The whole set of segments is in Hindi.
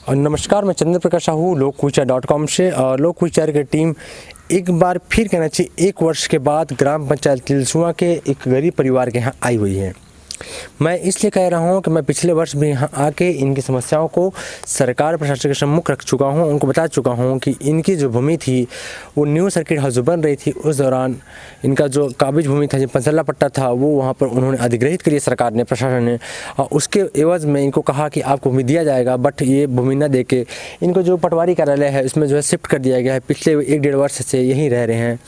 और नमस्कार, मैं चंद्र प्रकाश साहू लोकविचार.com से। और लोकविचार की टीम एक बार फिर कहना चाहिए 1 वर्ष के बाद ग्राम पंचायत तिलसुआ के एक गरीब परिवार के यहाँ आई हुई है। मैं इसलिए कह रहा हूँ कि मैं पिछले वर्ष भी यहाँ आके इनकी समस्याओं को सरकार प्रशासन के सम्मुख रख चुका हूँ। उनको बता चुका हूँ कि इनकी जो भूमि थी वो न्यू सर्किट हाउस जो बन रही थी उस दौरान इनका जो काबिज भूमि था, जो पंचला पट्टा था, वो वहाँ पर उन्होंने अधिग्रहित करी सरकार ने, प्रशासन ने। और उसके एवज में इनको कहा कि आपको भूमि दिया जाएगा, बट ये भूमि न दे के इनको जो पटवारी कार्यालय है उसमें जो है शिफ्ट कर दिया गया है। पिछले 1-1.5 वर्ष से यहीं रह रहे हैं।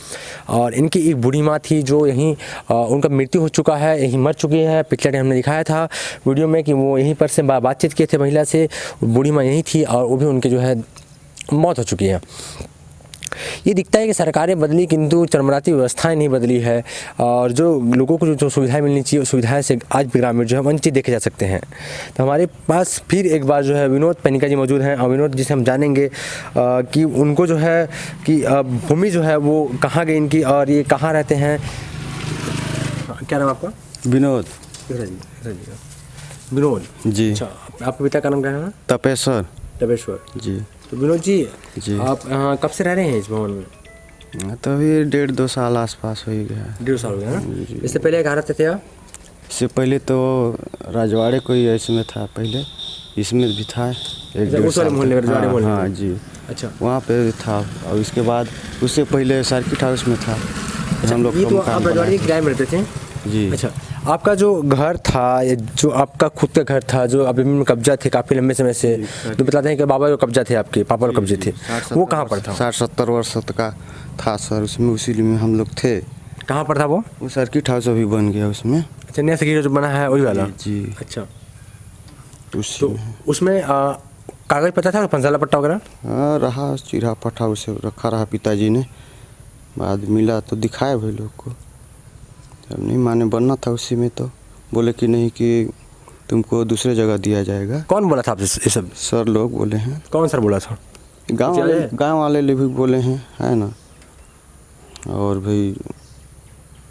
और इनकी एक बूढ़ी माँ थी जो यहीं उनका मृत्यु हो चुका है, यहीं मर चुकी है। पिछले टाइम हमने दिखाया था वीडियो में कि वो यहीं पर से बातचीत किए थे महिला से। बूढ़ी माँ यहीं थी और वो भी उनकी जो है मौत हो चुकी है। ये दिखता है कि सरकारें बदली किंतु चरमराती व्यवस्थाएं नहीं बदली है। और जो लोगों को जो सुविधाएं मिलनी चाहिए उस सुविधाएं से आज भी ग्रामीण जो है वंचित देखे जा सकते हैं। तो हमारे पास फिर एक बार जो है विनोद पनिका जी मौजूद हैं। और विनोद जी से हम जानेंगे कि उनको जो है कि भूमि जो है वो कहाँ गई इनकी और ये कहाँ रहते हैं। क्या नाम आपका? विनोद विनोद जी। अच्छा, आपके पिता का नाम क्या है? तपेश्वर जी। तो विनोद जी जी, आप कब से रह रहे हैं इस भवन में? तो अभी 1.5-2 साल आसपास हो ही गया है। 1.5 साल हो गया ना? इससे पहले कहाँ रहते थे आप? इससे पहले तो राजवाड़े कोई इसमें था, पहले इसमें भी था 1-1.5 उस वाले साल मोहल्ले में, तक। राजवाड़े मोहल्ले हाँ में? जी, अच्छा, वहाँ पे था। और उसके बाद उससे पहले सर्किट हाउस में था। हम लोग ये तो मकान आप राजवाड़े के किराए में रहते थे? जी। अच्छा, आपका जो घर था, जो आपका खुद का घर था, जो अभी में कब्जा थे काफ़ी लंबे समय से, जो बताते हैं कि बाबा जो कब्जा थे, आपके पापा जो कब्जे थे, वो कहाँ पर था? 60-70 वर्ष का था सर, उसमें उसी में हम लोग थे। कहाँ पर था वो? सर्किट हाउस अभी बन गया उसमें। अच्छा, नया सर्किट जो बना है वही वाला? जी। अच्छा, उसी तो उसमें कागज पता था, पंचाला पट्टा वगैरह? हाँ रहा, चिरा पट्टा उसे रखा रहा पिताजी ने। बाद मिला तो दिखाए भाई लोग को, जब नहीं माने बनना था उसी में तो बोले कि नहीं कि तुमको दूसरे जगह दिया जाएगा। कौन बोला था आपसे ये सब? सर लोग बोले हैं। कौन सर बोला था? गांव वाले भी बोले हैं, है ना। और भाई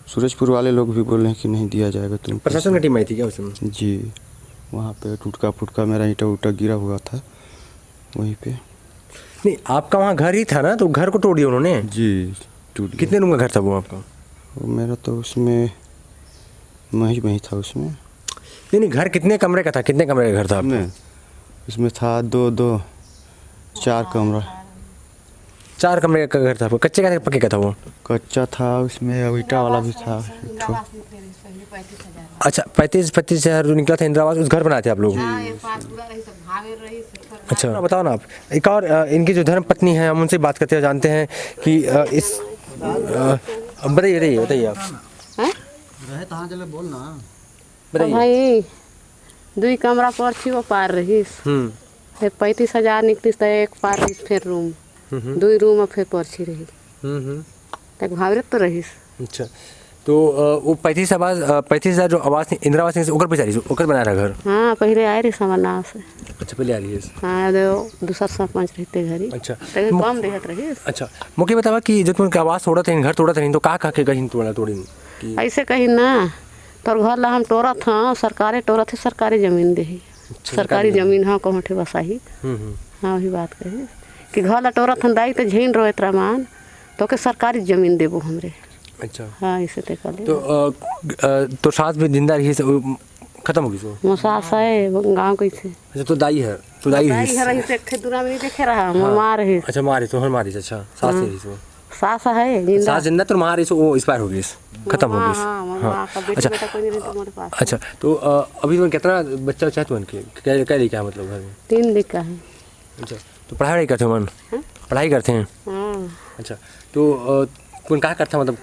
सूरजपुर वाले लोग भी बोले हैं कि नहीं दिया जाएगा तुमको। प्रशासन की टीम आई थी क्या उसमें? जी, वहाँ पे टूटका फुटका मेरा ईंटा उटा गिरा हुआ था वहीं पे। नहीं, आपका वहाँ घर ही था ना, तो घर को तोड़ दिया उन्होंने? जी, टूट गया। कितने रूम का घर था वो आपका? मेरा तो उसमें वहीं था उसमें। नहीं, घर कितने कमरे का था? कितने कमरे का घर था आपका? उसमें था 4 कमरा। 4 कमरे का घर था आपका? कच्चे का था पक्के का था वो? कच्चा था, उसमें ईंटा वाला भी था एक ठो। अच्छा, 35 हज़ार जो निकला था इंदिरा आवास, उस घर बनाए थे आप लोग? अच्छा, बताओ ना आप। एक और इनकी जो धर्म पत्नी है, हम उनसे बात करते हैं, जानते हैं कि इस बताइए आप। बताइए भाई 2 कमरा पर थी वो पार रही। 35,000 निकली तो एक पार रही, फिर रूम 2 रूम फिर परछी रही तक भावरे तो रही। अच्छा, तो वो 35,000 जो आवास इंदिरा आवास ओकर पे जारी ओकर बना रहा घर? हाँ, पहले आए रही समन्ना से। अच्छा, पहले आ रही है। हाँ, दूसरा सरपंच रहते घरी। अच्छा, कम देहत रही। अच्छा, मुझे बतावा कि जब तुम आवास तोड़ा था, घर तोड़ा था, तो का के कहीं तोड़ी? ऐसे कहीं ना, तोर घर ला हम तोड़ा था, सरकारे तोड़ा थे, सरकारी जमीन दे। सरकारी जमीन हाँ कहूँ थे बसाही। हाँ, वही बात कही कि घर ला तोड़ा था दाई तो झीन रो इतना मान तो के सरकारी जमीन देबो हमरे। अच्छा, हाँ, इसे ते कर ले। तो सास भी जिंदा रही है, खत्म हो गई सो? मोसास है गाँव कैसे। अच्छा, तो दाई है, तो दाई है रही से थे दूरा में नहीं देखे रहा, मार रही। अच्छा, मारी तो मारी। अच्छा, सास रही सो? सास है जिंदा। सास जिंदा तो मारी सो, वो एक्सपायर हो गई, खत्म हो गई। हाँ, अच्छा, बेटा कोई नहीं तुम्हारे पास। अच्छा, तो अभी तो कितना बच्चा चाहे तो क्या लेके आया मतलब घर में? 3 लिखा है। अच्छा, तो पढ़ाई करते हो मन? पढ़ाई करते हैं? अच्छा, तो कौन क्या करता मतलब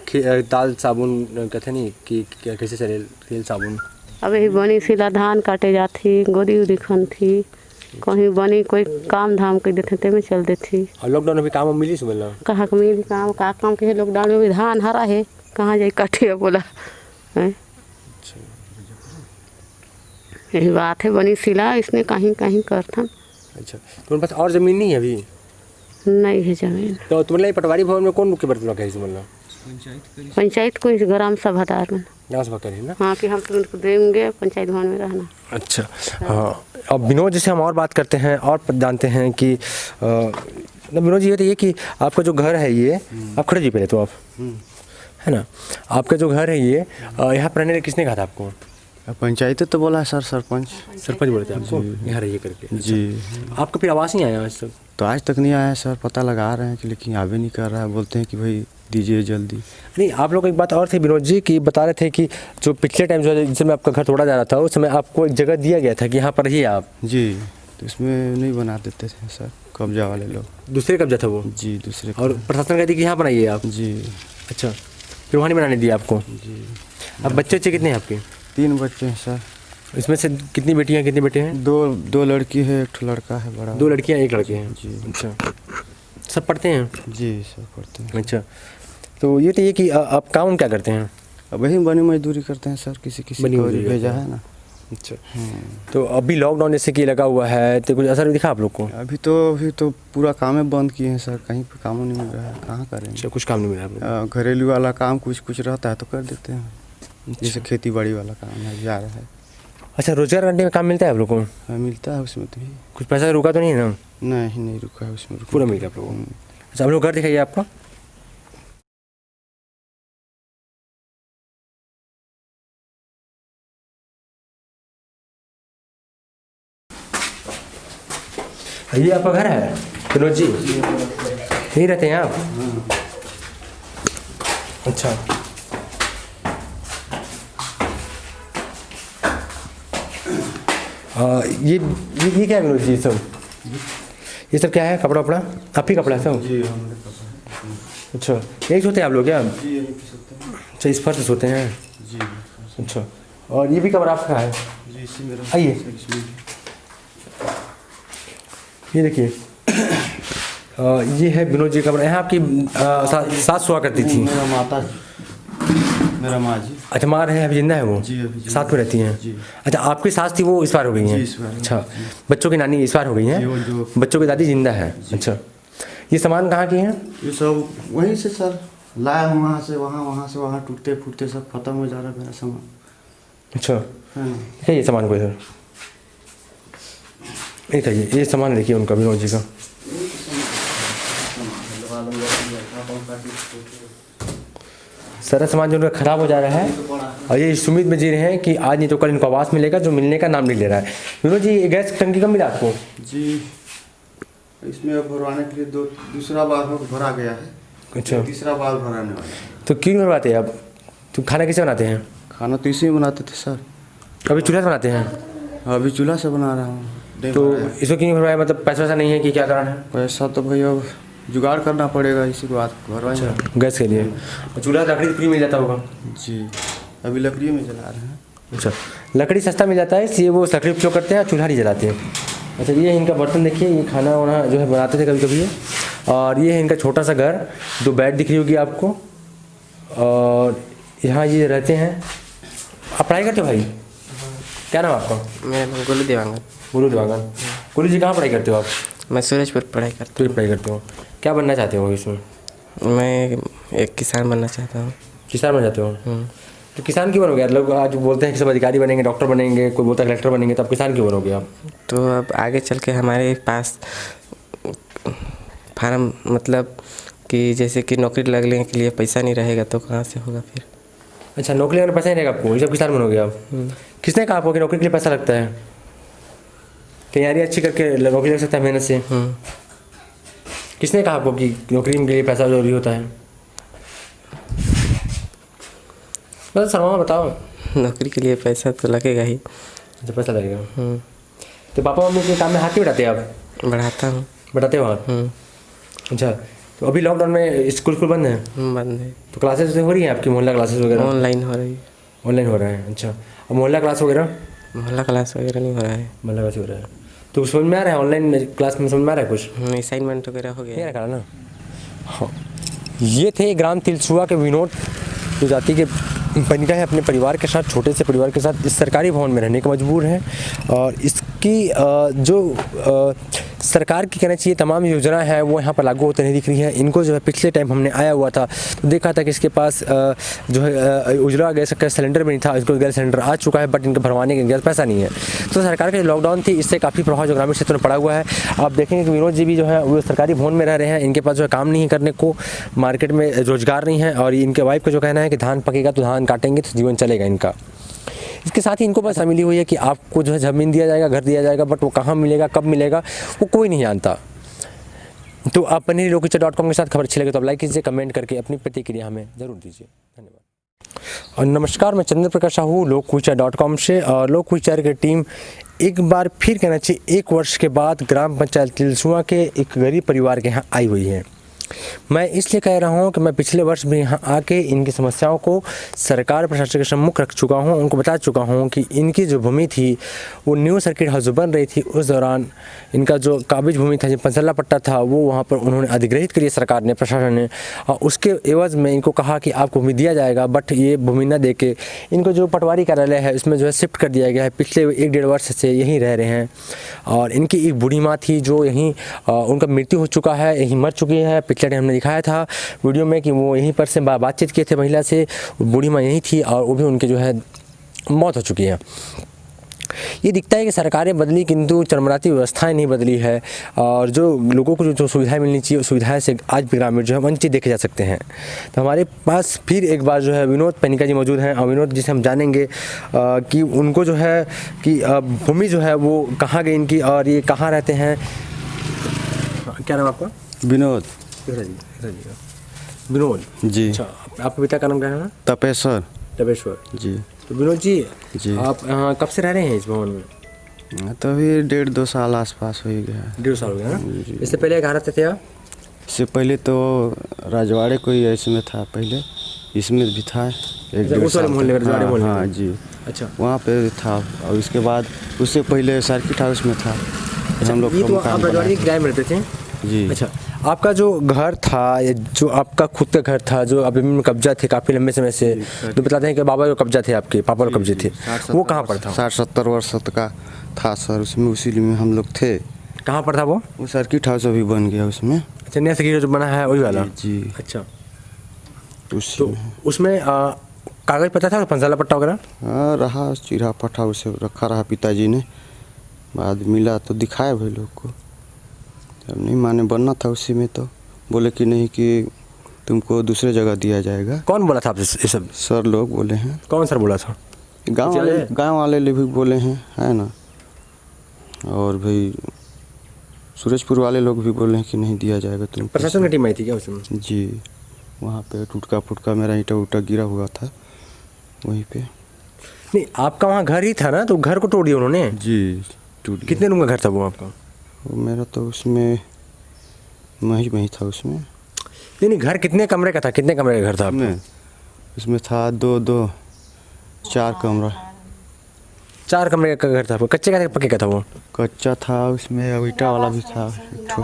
दाल साबुन कहते नहीं कि कैसे चले तेल साबुन? अभी बनी सिला धान काटे जाती, गोदी उदी खन थी, कहीं बनी कोई काम धाम कर देते ते में चल देती। और लॉकडाउन में भी काम मिली से बोला? कहाँ का मिली काम, का काम के लॉकडाउन में भी धान हरा है, कहाँ जाए काटे बोला है। यही बात है, बनी सिला इसने कहीं कहीं करता। अच्छा, तुम्हारे पास और ज़मीन नहीं है अभी? नहीं है ज़मीन। तो तुम्हारे पटवारी भवन में कौन मुख्य बर्तन है मतलब? पंचायत को इस ग्राम सभादार में। ग्राम सभा करिए ना। हाँ कि हम तुमको देंगे पंचायत भवन में रहना। अच्छा हाँ, अब विनोद जी से हम और बात करते हैं और जानते हैं कि विनोद जी ये कि आपका जो घर है ये, आप खड़े जी पहले तो आप, है ना, आपका जो घर है ये यहाँ पर रहने किसने कहा था आपको? पंचायत तो बोला है सर, सरपंच बोले थे आपको यहाँ रहिए करके? जी। आपका फिर आवास नहीं आया आज तक? तो आज तक नहीं आया सर, पता लगा रहे हैं कि लेकिन आवे नहीं कर रहा है, बोलते हैं कि भाई दीजिए जल्दी। नहीं, आप लोग एक बात और थी विनोद जी कि बता रहे थे कि जो पिछले टाइम जो जिस समय आपका घर तोड़ा जा रहा था उस समय आपको एक जगह दिया गया था कि यहाँ पर रहिए आप। जी, तो इसमें नहीं बना देते थे सर कब्जा वाले लोग। दूसरे कब्जा था वो? जी दूसरे। और प्रशासन कहती कि यहाँ बनाइए आप? जी। अच्छा, फिर वहाँ नहीं बनाने दिया आपको? जी। अब बच्चे कितने हैं आपके? 3 बच्चे हैं सर। इसमें से कितनी बेटियाँ कितने बेटे हैं? 2 लड़की है, 1 लड़का है बड़ा। 2 लड़कियाँ 1 लड़के हैं? जी। अच्छा, सब पढ़ते हैं? जी सब पढ़ते हैं। अच्छा, तो ये तो ये कि आप काम क्या करते हैं? अब वही बनी मजदूरी करते हैं सर, किसी बनी को मजदूरी भेजा करते है ना। अच्छा, तो अभी लॉकडाउन जैसे कि लगा हुआ है तो कुछ असर दिखा आप लोग को? अभी तो पूरा काम ही बंद किए हैं सर, कहीं पे काम नहीं मिल रहा है, कहाँ करेंगे। अच्छा, कुछ काम नहीं मिला आप लोग? घरेलू वाला काम कुछ रहता है तो कर देते हैं। जैसे खेती बाड़ी वाला काम है जा रहा है। अच्छा, रोजगार गारंटी में काम मिलता है आप लोग को? हाँ मिलता है उसमें तो। कुछ पैसा रुका तो नहीं है ना? नहीं रुका है उसमें, पूरा मिल गया आप लोगों को? अच्छा, हम लोग घर दिखाइए आपका। ये आपका घर है विनोद जी? यही रहते हैं आप? अच्छा, ये क्या है विनोद जी? ये सब क्या है? कपड़ा वपड़ा आप ही कपड़ा है सब? जी। अच्छा, यही सोते हैं आप लोग क्या? जी अच्छा, इस फर्श से सोते हैं? जी। अच्छा, और ये भी कमरा आपका है? जी आइए, ये देखिए, ये है विनोद जी का कमरा। यहाँ आपकी सास सोआ करती थी? मेरा माँ जी। अच्छा, माँ रहे अभी जिंदा है वो? जी अभी जिंदा साथ में रहती हैं? जी। अच्छा, आपकी सास थी वो इस बार हो गई हैं? अच्छा, बच्चों की नानी इस बार हो गई हैं, बच्चों की दादी जिंदा है? अच्छा, ये सामान कहाँ के हैं? ये सब वहीं से सर लाया हूँ, वहाँ से वहाँ टूटते फूटते सब खत्म हो जा रहा है मेरा सामान। अच्छा, है ना। क्या ये सामान को इधर ये सामान देखिए उनका विनोद जी का। सारा सामान जो उनका खराब हो जा रहा है और ये इस उम्मीद में जी रहे हैं कि आज नहीं तो कल इनको आवास मिलेगा, जो मिलने का नाम नहीं ले रहा है। विनोद जी, ये गैस टंकी कब मिला आपको? जी, इसमें अब भरवाने के लिए दूसरा बार भरा गया है। अच्छा, तीसरा बार भराने वाला है। तो क्यों भरवाते हैं आप? तो खाना कैसे बनाते हैं? खाना तो इसी में बनाते थे सर। अभी चूल्हा से बनाते हैं? अभी चूल्हा से बना रहा हूँ। तो इसको क्यों भरवाया? मतलब पैसा वैसा नहीं है कि क्या कारण है? पैसा तो भाई अब जुगाड़ करना पड़ेगा, इसी बात भरवाएंगे। अच्छा, गैस के लिए। चूल्हा लकड़ी फ्री मिल जाता होगा? जी, अभी लकड़ी में जला रहे हैं। अच्छा, लकड़ी सस्ता मिल जाता है इसलिए वो लकड़ी उपयोग करते हैं, चूल्हा नहीं जलाते हैं। अच्छा, ये इनका बर्तन देखिए, ये खाना वाना जो है बनाते थे कभी कभी। और ये है इनका छोटा सा घर, 2 बेड दिख रही होगी आपको, और यहाँ ये रहते हैं। आप पढ़ाई करते हो भाई? क्या नाम आपका? मेरा नाम गोलू देवांगन। गोलू देवांगन। गोलू जी, कहाँ पढ़ाई करते हो आप? मैं सूरजपुर पढ़ाई करता तो पढ़ाई करते हो, क्या बनना चाहते हो इसमें? हूँ। मैं एक किसान बनना चाहता हूँ। किसान बन जाते हो? तो किसान क्यों बनोगे? लोग आज बोलते हैं कि सब अधिकारी बनेंगे, डॉक्टर बनेंगे, कोई बोलता है कलेक्टर बनेंगे, तो आप किसान क्यों बनोगे आप? तो अब आगे चल के हमारे पास फार्म, मतलब कि जैसे कि नौकरी लगने के लिए पैसा नहीं रहेगा तो कहाँ से होगा फिर? अच्छा, नौकरी लगने पैसा नहीं रहेगा आपको, ये सब किसान बनोगे आप? किसने कहा आपको कि नौकरी के लिए पैसा लगता है? तैयारी अच्छी करके नौकरी लग सकता है मेहनत से? किसने कहा आपको कि नौकरी के लिए पैसा जरूरी होता है? बस सरमा बताओ। नौकरी के लिए पैसा तो लगेगा ही। अच्छा, पैसा लगेगा। तो पापा मम्मी के काम में हाथ नहीं बढ़ाते आप? बढ़ाता हूँ। बढ़ाते हो आप? अच्छा, तो अभी लॉकडाउन में स्कूल बंद है? बंद है। तो क्लासेस हो रही हैं आपकी, मोहल्ला क्लासेस वगैरह? ऑनलाइन हो रही है। ऑनलाइन हो रहा है? अच्छा, और मोहल्ला क्लास वगैरह? मोहल्ला क्लास वगैरह नहीं हो रहा है। मोहल्ला क्लास हो रहा है, तो समझ में आ रहा है? ऑनलाइन क्लास में समझ में आ रहा है कुछ? असाइनमेंट वगैरह हो गया रखा ना। हाँ, ये थे ग्राम तिलसुआ के विनोद, जो जाति के बन गए हैं, अपने परिवार के साथ, छोटे से परिवार के साथ इस सरकारी भवन में रहने को मजबूर हैं। और इस कि जो सरकार की कहना चाहिए तमाम योजना है वो यहाँ पर लागू होते नहीं दिख रही है। इनको जो है पिछले टाइम हमने आया हुआ था तो देखा था कि इसके पास जो है उजला गैस का सिलेंडर भी नहीं था, इसको गैस सिलेंडर आ चुका है बट इनके भरवाने के गैस पैसा नहीं है। तो सरकार का जो लॉकडाउन थी इससे काफ़ी प्रभाव जो ग्रामीण क्षेत्र में पड़ा हुआ है। आप देखेंगे कि विनोद जी भी जो है वो सरकारी भवन में रह रहे हैं, इनके पास जो है काम नहीं करने को, मार्केट में रोजगार नहीं है और इनके वाइफ का जो कहना है कि धान पकेगा तो धान काटेंगे तो जीवन चलेगा इनका। इसके साथ ही इनको बस मिली हुई है कि आपको जो है ज़मीन दिया जाएगा, घर दिया जाएगा, बट वो कहाँ मिलेगा, कब मिलेगा, वो कोई नहीं जानता। तो आप paneerlokicha.com के साथ खबर अच्छी लगे तो आप लाइक कीजिए, कमेंट करके अपनी प्रतिक्रिया हमें ज़रूर दीजिए। धन्यवाद। और नमस्कार, मैं चंद्र प्रकाश साहू लोकविचार.com से। और लोकविचार की टीम एक बार फिर कहना चाहिए 1 वर्ष के बाद ग्राम पंचायत तिलसुआ के एक गरीब परिवार के यहाँ आई हुई है। मैं इसलिए कह रहा हूँ कि मैं पिछले वर्ष भी यहाँ आके इनकी समस्याओं को सरकार प्रशासन के सम्मुख रख चुका हूँ, उनको बता चुका हूँ कि इनकी जो भूमि थी वो न्यू सर्किट हाउस बन रही थी, उस दौरान इनका जो काबिज भूमि था, जो पंचला पट्टा था, वो वहाँ पर उन्होंने अधिग्रहित करी सरकार ने, प्रशासन ने। और उसके एवज में इनको कहा कि आपको भूमि दिया जाएगा, बट ये भूमि न दे के इनको जो पटवारी कार्यालय है इसमें जो है शिफ्ट कर दिया गया है। पिछले 1-1.5 वर्ष से यहीं रह रहे हैं। और इनकी एक बूढ़ी माँ थी जो यहीं उनका मृत्यु हो चुका है, यहीं मर चुकी है। पिछले टाइम हमने दिखाया था वीडियो में कि वो यहीं पर से बातचीत किए थे महिला से, बूढ़ी माँ यहीं थी और वो भी उनके जो है मौत हो चुकी है। ये दिखता है कि सरकारें बदली किंतु चरमराती व्यवस्थाएं नहीं बदली है और जो लोगों को जो सुविधाएं मिलनी चाहिए उस सुविधाएं से आज भी ग्रामीण जो है वंचित देखे जा सकते हैं। तो हमारे पास फिर एक बार जो है विनोद पनिका जी मौजूद हैं और विनोद जी से हम जानेंगे कि उनको जो है कि भूमि जो है वो कहाँ गई इनकी और ये कहाँ रहते हैं। क्या नाम आपका? विनोद विनोद जी। अच्छा, आपके पिता का नाम क्या है? तपेश्वर तपेश्वर जी। तो विनोद जी जी। आप कब से रह रहे हैं इस भवन में? तो अभी 1.5-2 साल आसपास हो गया है। 1.5 साल हो गया ना? इससे पहले कहाँ रहते थे आप? इससे पहले तो राजवाड़े कोई इसमें था, पहले इसमें भी था 1-1.5 उस वाले मोहल्ले में, रजवाड़े मोहल्ले में? हाँ जी। अच्छा, वहाँ पे था और उसके बाद उससे पहले सर्किट हाउस में था। हम लोग ये का तो मकान आप बना रजवाड़ी के किराए में रहते थे? जी। अच्छा, आपका जो घर था या जो आपका खुद का घर था जो अभी में कब्जा थे काफ़ी लंबे समय से, तो बताते हैं कि बाबा को कब्जा थे, आपके पापा को कब्जे थे, वो कहाँ पर था? 60-70 वर्ष का था सर, उसमें उसी में हम लोग थे। कहाँ पर था वो? वो सर्किट हाउस अभी बन गया उसमें। अच्छा, नया सर्किट जो बना है वही वाला? जी। अच्छा, उसी तो में उसमें कागज़ पता था, पंचाला पट्टा वगैरह? हाँ रहा, चिढ़ा पट्टा उसे रखा रहा पिताजी ने, बाद मिला तो दिखाया भाई लोग को। अब नहीं माने, बनना था उसी में, तो बोले कि नहीं कि तुमको दूसरे जगह दिया जाएगा। कौन बोला था आपसे ये सब? सर लोग बोले हैं। कौन सर बोला था? गांव वाले भी बोले हैं, है ना। और भाई सूरजपुर वाले लोग भी बोले हैं कि नहीं दिया जाएगा तुमको। प्रशासन की टीम आई थी क्या उसमें? जी। वहाँ पे टूटका फुटका मेरा ईंटा उटा गिरा हुआ था वहीं पे। नहीं, आपका वहाँ घर ही था ना, तो घर को तोड़ दिया उन्होंने? जी, टूट गया। कितने रूम का घर था वो आपका? वो मेरा तो उसमें वहीं था उसमें। नहीं, घर कितने कमरे का था? कितने कमरे का घर था आपका? उसमें था 4 कमरा। 4 कमरे का घर था वो। कच्चे का था पक्के का था वो? कच्चा था, उसमें ईंटा वाला भी था एक ठो।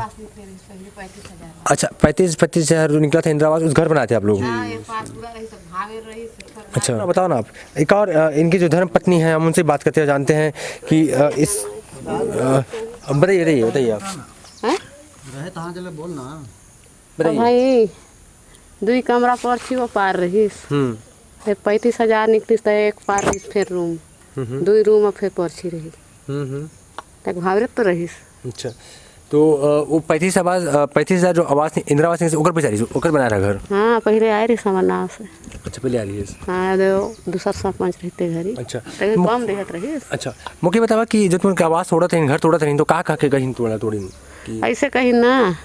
अच्छा, 35 हज़ार निकला था इंदिरा आवास, उस घर बनाए थे आप लोग? अच्छा, बताओ ना आप। एक और इनकी जो धर्म पत्नी है, हम उनसे बात करते हैं, जानते हैं कि इस बताइए आप। बताइए। भाई 2 कमरा पर थी वो पार रही, 35,000 निकली तो एक पार रही, फिर रूम 2 रूम फिर परछी रही, तक भावरे तो रही। अच्छा, तो वो 35,000 जो आवास इंदिरा आवास से ओकर पे जा रही, ओकर बना रहा घर? हाँ, पहले आए रही समन्ना से। अच्छा, पहले आ रही है। हाँ, दूसरा सरपंच रहते घरी। अच्छा, कम देहत रही। अच्छा, मुझे बतावा कि जब तुमने आवास तोड़ा था, घर तोड़ा था, तो कहाँ के कहीं तोड़ी? ऐसे कहीं ना,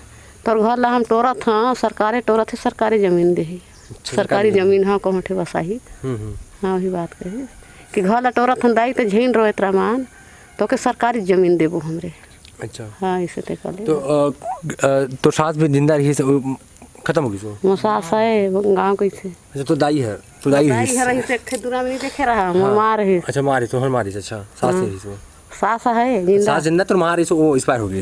तोर घर ला हम तोड़ा था, सरकारे तोड़ा थे, सरकारी जमीन दे, सरकारी जमीन। हाँ, कहूँ ठे बसाही। हाँ, वही बात कही कि घर ला तोड़ा था दाई तो झीन रो इतना मान तो के सरकारी जमीन देबो हमरे। अच्छा, हाँ, ऐसे ते कर ले। तो सास भी जिंदा रही से खत्म हो गई सो? मोसास है गाँव कैसे। अच्छा, तो दाई है, तो दाई है रही से थे दूरा में नहीं देखे रहा, माँ रही। अच्छा, मारी तो हर मारी। अच्छा, सास रही सो? सास है जिंदा। सास जिंदा तो मारी सो, वो एक्सपायर हो गई,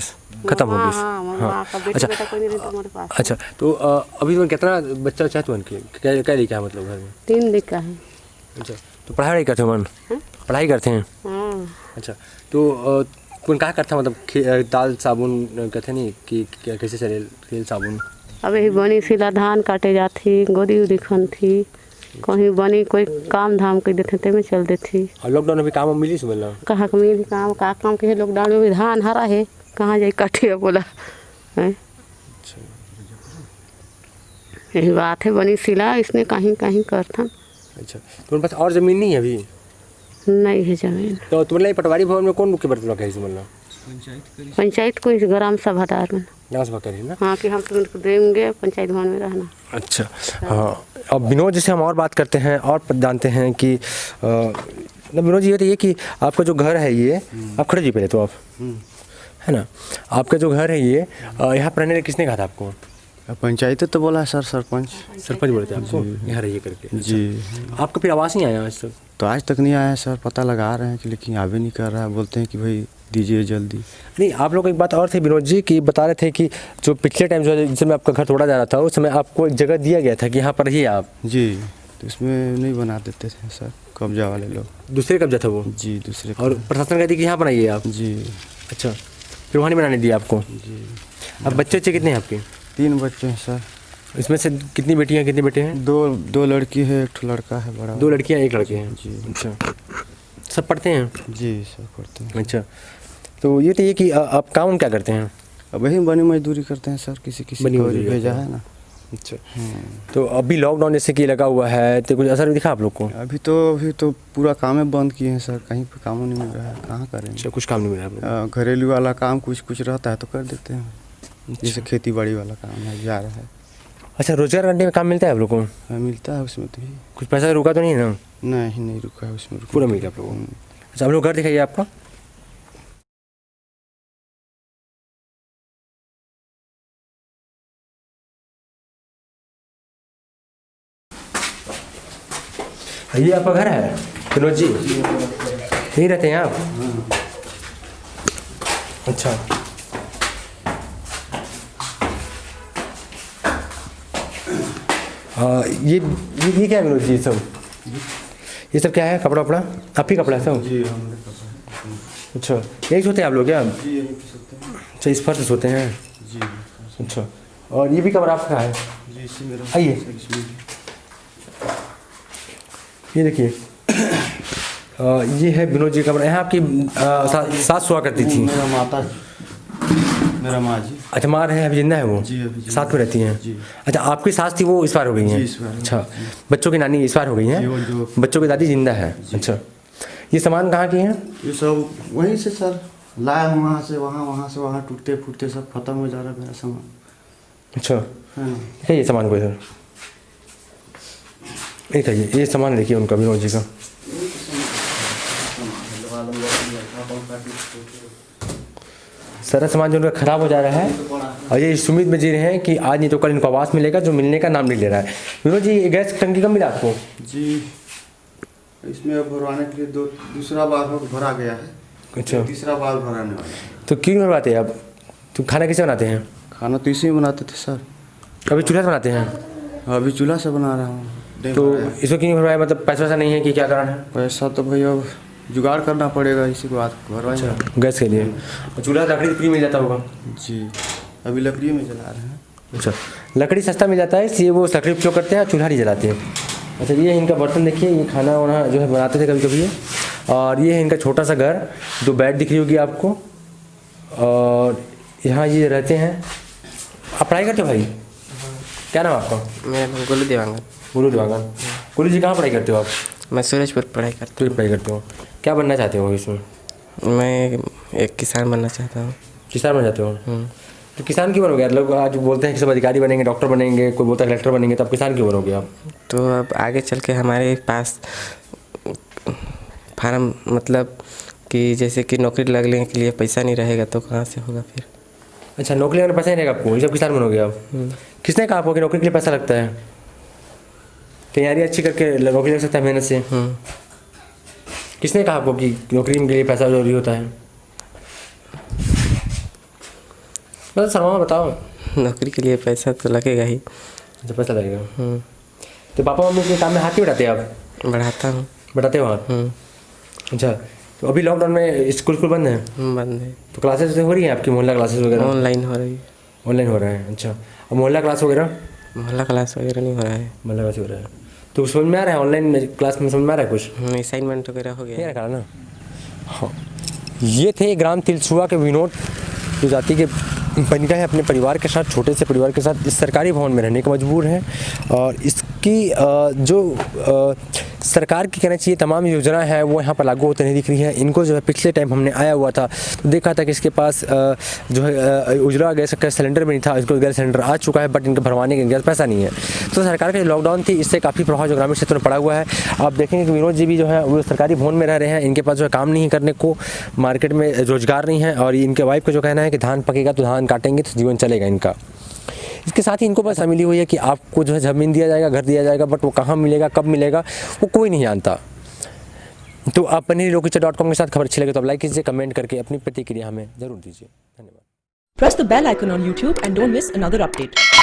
खत्म हो गई। हाँ, अच्छा, बेटा कोई नहीं रहता हमारे पास। अच्छा, तो अभी तो कितना बच्चा चाहते हो उनके? क्या लेके है मतलब घर में? 3 लड़का है। अच्छा, तो पढ़ाई करते हो मन? पढ़ाई करते हैं? हाँ। अच्छा, तो कौन कहा करता मतलब दाल साबुन कहते नहीं कि कैसे चले तेल साबुन? अब यही बनी सिला धान काटे जाती, गोदी उदी खन थी, कहीं बनी कोई काम धाम कर देते ते में चल देती। और लॉकडाउन में भी काम मिली सुबह ला? कहाँ का मिली काम, का काम के लॉकडाउन में भी धान हरा है, कहाँ जाए काटे बोला है। यही बात है, बनी सिला इसने कहीं कहीं करता। अच्छा, तुम्हारे पास और ज़मीन नहीं है अभी? नहीं है जमीन। तो तुम्हारे पटवारी भवन में कौन के बर्तन है सुबह ला? पंचायत को इस ग्राम सभादार में ग्राम सभा करी ना? हाँ कि हम तुमको देंगे पंचायत भवन में रहना। अच्छा हाँ, अब विनोद जी से हम और बात करते हैं और जानते हैं कि विनोद जी ये कि आपका जो घर है ये, आप खड़े जी पहले तो आप है ना, आपका जो घर है ये यहाँ पर रहने किसने कहा था आपको? पंचायत तो बोला है सर, सरपंच बोले थे आपको यहाँ रहिए करके? जी। आपका फिर आवास नहीं आया आज तक? तो आज तक नहीं आया सर, पता लगा रहे हैं कि लेकिन आवे नहीं कर रहा है, बोलते हैं कि भाई दीजिए जल्दी। नहीं, आप लोग एक बात और थी विनोद जी कि बता रहे थे कि जो पिछले टाइम जो है जिस समय आपका घर तोड़ा जा रहा था उस समय आपको एक जगह दिया गया था कि यहाँ पर रहिए आप। जी, तो इसमें नहीं बना देते थे सर कब्जा वाले लोग। दूसरे कब्जा था वो? जी दूसरे। और प्रशासन कहती कि यहाँ बनाइए आप? जी। अच्छा, फिर वहाँ नहीं बनाने दिया आपको? जी। अब बच्चे कितने हैं आपके? 3 बच्चे हैं सर। इसमें से कितनी बेटियाँ कितने बेटे हैं? 2 लड़की है, 1 लड़का है बड़ा। 2 लड़कियाँ 1 लड़के हैं? जी। अच्छा, सब पढ़ते हैं? जी सब पढ़ते हैं। अच्छा, तो ये तो ये कि आप काम क्या करते हैं? अब वही बनी मजदूरी करते हैं सर, किसी बनी को मजदूरी भेजा करते है ना। अच्छा, तो अभी लॉकडाउन जैसे कि लगा हुआ है तो कुछ असर दिखा आप लोग को? अभी तो पूरा काम ही बंद किए हैं सर, कहीं पे काम नहीं मिल रहा है, कहाँ करेंगे। अच्छा, कुछ काम नहीं मिल रहा है? घरेलू वाला काम कुछ रहता है तो कर देते हैं। जैसे खेती बाड़ी वाला काम है जा रहा है। अच्छा, रोजगार करने में काम मिलता है आप लोग को? हाँ मिलता है उसमें तो। कुछ पैसा रुका तो नहीं है ना? नहीं रुका है उसमें, पूरा मिल गया आप लोगों को? अच्छा, आप लोग घर दिखाइए आपका। ये आपका घर है विनोद जी? यहीं रहते हैं आप? अच्छा, ये क्या है विनोद जी? ये सब क्या है? कपड़ा वपड़ा आप ही कपड़ा है सब? जी। अच्छा, यही सोते हैं आप लोग क्या? जी अच्छा, इस फर्श सोते हैं? जी। अच्छा, और ये भी कमरा आपका है? जी। आइए, ये देखिए, ये है विनोद जी का कमरा। यहाँ आपकी सास हुआ करती थी? मेरा माँ जी। अच्छा, माँ है, अभी जिंदा है वो? जी अभी साथ में रहती हैं? जी। अच्छा, आपकी सास थी वो इस बार हो गई हैं? जी, इस बार। अच्छा, बच्चों की नानी इस बार हो गई हैं? बच्चों की दादी जिंदा है? अच्छा, ये सामान कहाँ की हैं? ये सब वहीं से सर लाया हूँ, वहाँ से वहाँ टूटते फूटते सब खत्म हो जा रहा है मेरा सामान। अच्छा, है ना। ये सामान को इधर एक है, ये सामान देखिए उनका विनोद जी का। सारा सामान जो उनका ख़राब हो जा रहा है और ये इस उम्मीद में जी रहे हैं कि आज नहीं तो कल इनको आवास मिलेगा, जो मिलने का नाम नहीं ले रहा है। विनोद जी, ये गैस टंकी कब मिला आपको? जी, इसमें अब भरवाने के लिए दूसरा बार भरा गया है। अच्छा, तीसरा बार भराने वाला है। तो क्यों भरवाते हैं आप? तो खाना कैसे बनाते हैं? खाना तो इसी में बनाते थे सर। अभी चूल्हा से बनाते हैं? अभी चूल्हा से बना रहा हूँ। तो इसको क्यों भरवाया? मतलब पैसा वैसा नहीं है कि क्या कारण है? पैसा तो भाई अब जुगाड़ करना पड़ेगा, इसी को भरवाएं। अच्छा, गैस के लिए। चूल्हा लकड़ी फ्री मिल जाता होगा? जी, अभी लकड़ी में जला रहे हैं। अच्छा, लकड़ी सस्ता मिल जाता है इसलिए वो लकड़ी उपयोग करते हैं, चूल्हा नहीं जलाते हैं। अच्छा, ये इनका बर्तन देखिए, ये खाना वाना जो है बनाते थे कभी कभी। और ये है इनका छोटा सा घर, 2 बेड दिख रही होगी आपको, और यहाँ ये रहते हैं। आप पढ़ाई करते हो भाई? क्या नाम आपका? मेरा नाम गोलू देवांगन। गोलू देवांगन। गोलू जी, कहाँ पढ़ाई करते हो आप? मैं सूरजपुर पढ़ाई करता तो पढ़ाई करते हो, क्या बनना चाहते हो इसमें? हूँ। मैं एक किसान बनना चाहता हूँ। किसान बन जाते हो? तो किसान क्यों बनोगे? लोग आज बोलते हैं कि सब अधिकारी बनेंगे, डॉक्टर बनेंगे, कोई बोलता है कलेक्टर बनेंगे, तो आप किसान क्यों बनोगे आप? तो अब आगे चल के हमारे पास फार्म, मतलब कि जैसे कि नौकरी लगने के लिए पैसा नहीं रहेगा तो कहाँ से होगा फिर? अच्छा, नौकरी लगने पैसा नहीं रहेगा आपको, ये सब किसान बनोगे आप? किसने कहा आपको कि नौकरी के लिए पैसा लगता है? तैयारी अच्छी करके नौकरी लग सकता है मेहनत से? किसने कहा आपको कि नौकरी के लिए पैसा जरूरी होता है? मतलब सरमा बताओ। नौकरी के लिए पैसा तो लगेगा ही। अच्छा, पैसा लगेगा। तो पापा मम्मी के काम में हाथ नहीं बढ़ाते आप? बढ़ाता हूँ। बढ़ाते हो हाथ? अच्छा, तो अभी लॉकडाउन में स्कूल बंद है, बंद है। तो क्लासेस हो रही हैं आपकी, मोहल्ला क्लासेस वगैरह? ऑनलाइन हो रही है। ऑनलाइन हो रहा है, अच्छा। और मोहल्ला क्लास वगैरह? मोहल्ला क्लास वगैरह नहीं हो रहा है। मोहल्ला क्लास हो रहा है, तो समझ में आ रहा है ऑनलाइन क्लास में, समझ में आ रहा है कुछ? असाइनमेंट वगैरह हो गया नहीं है। रखा ना। हाँ, ये थे ग्राम तिलसुआ के विनोद, जो जाति के बनिका है, अपने परिवार के साथ, छोटे से परिवार के साथ इस सरकारी भवन में रहने को मजबूर हैं। और इसकी जो सरकार की कहना चाहिए तमाम योजना है वो यहाँ पर लागू होते नहीं दिख रही है। इनको जो है पिछले टाइम हमने आया हुआ था तो देखा था कि इसके पास जो है उजला गैस का सिलेंडर भी नहीं था, इसको गैस सिलेंडर आ चुका है, बट इनका भरवाने के गैस पैसा नहीं है। तो सरकार का जो लॉकडाउन थी इससे काफ़ी प्रभाव जो ग्रामीण क्षेत्र में पड़ा हुआ है। आप देखेंगे कि विनोद जी भी जो है वो सरकारी भवन में रह रहे हैं, इनके पास जो है काम नहीं करने को, मार्केट में रोजगार नहीं है। और इनके वाइफ का जो कहना है कि धान पकेगा तो धान काटेंगे तो जीवन चलेगा इनका। इसके साथ ही इनको बस मिली हुई है कि आपको जो है ज़मीन दिया जाएगा, घर दिया जाएगा, बट वो कहाँ मिलेगा, कब मिलेगा, वो कोई नहीं जानता। तो आप lokichar.com के साथ खबर अच्छी लगे तो आप लाइक कीजिए, कमेंट करके अपनी प्रतिक्रिया हमें ज़रूर दीजिए। धन्यवाद। Press the bell icon on YouTube and don't miss another update.